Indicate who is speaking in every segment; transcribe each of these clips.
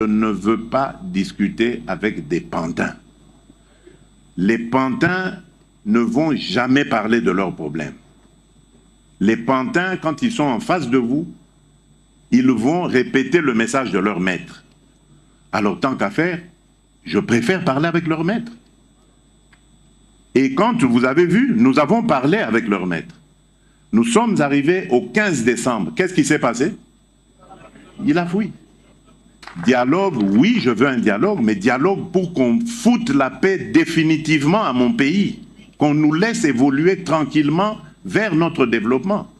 Speaker 1: ne veux pas discuter avec des pantins. Les pantins ne vont jamais parler de leurs problèmes. Les pantins, quand ils sont en face de vous, ils vont répéter le message de leur maître. Alors, tant qu'à faire, je préfère parler avec leur maître. Et quand vous avez vu, nous avons parlé avec leur maître. Nous sommes arrivés au 15 décembre. Qu'est-ce qui s'est passé? Il a fui. Dialogue, oui, je veux un dialogue, mais dialogue pour qu'on foute la paix définitivement à mon pays, qu'on nous laisse évoluer tranquillement vers notre développement.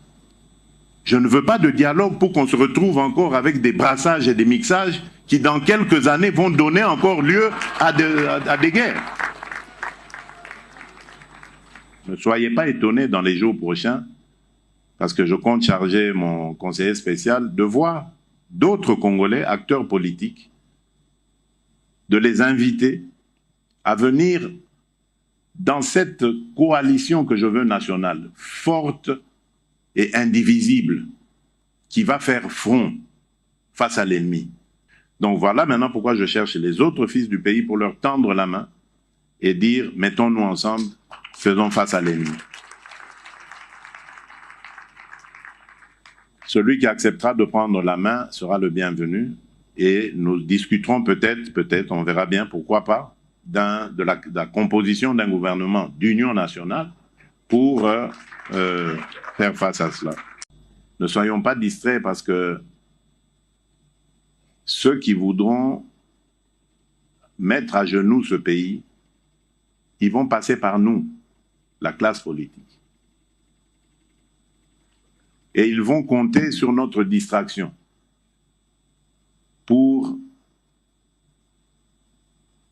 Speaker 1: Je ne veux pas de dialogue pour qu'on se retrouve encore avec des brassages et des mixages qui, dans quelques années, vont donner encore lieu à des guerres. Ne soyez pas étonnés dans les jours prochains, parce que je compte charger mon conseiller spécial de voir d'autres Congolais, acteurs politiques, de les inviter à venir dans cette coalition que je veux nationale, forte et indivisible, qui va faire front face à l'ennemi. Donc voilà maintenant pourquoi je cherche les autres fils du pays pour leur tendre la main et dire, mettons-nous ensemble, faisons face à l'ennemi. Celui qui acceptera de prendre la main sera le bienvenu et nous discuterons peut-être, on verra bien, pourquoi pas, de la composition d'un gouvernement d'union nationale pour faire face à cela. Ne soyons pas distraits parce que ceux qui voudront mettre à genoux ce pays, ils vont passer par nous, la classe politique. Et ils vont compter sur notre distraction pour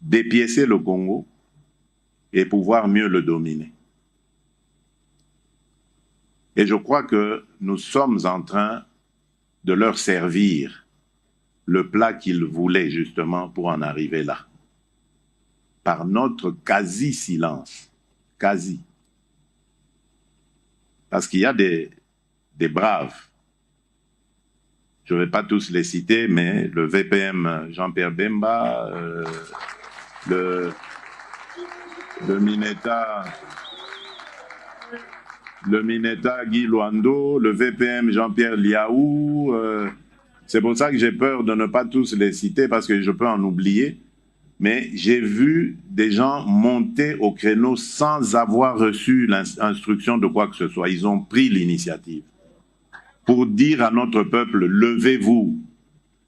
Speaker 1: dépiécer le Congo et pouvoir mieux le dominer. Et je crois que nous sommes en train de leur servir le plat qu'ils voulaient justement pour en arriver là. Par notre quasi-silence. Quasi. Parce qu'il y a des braves. Je ne vais pas tous les citer, mais le VPM Jean-Pierre Bemba, le Mineta Guy Luando, le VPM Jean-Pierre Liaou. C'est pour ça que j'ai peur de ne pas tous les citer parce que je peux en oublier. Mais j'ai vu des gens monter au créneau sans avoir reçu l'instruction de quoi que ce soit. Ils ont pris l'initiative pour dire à notre peuple, levez-vous.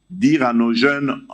Speaker 1: Dire à nos jeunes,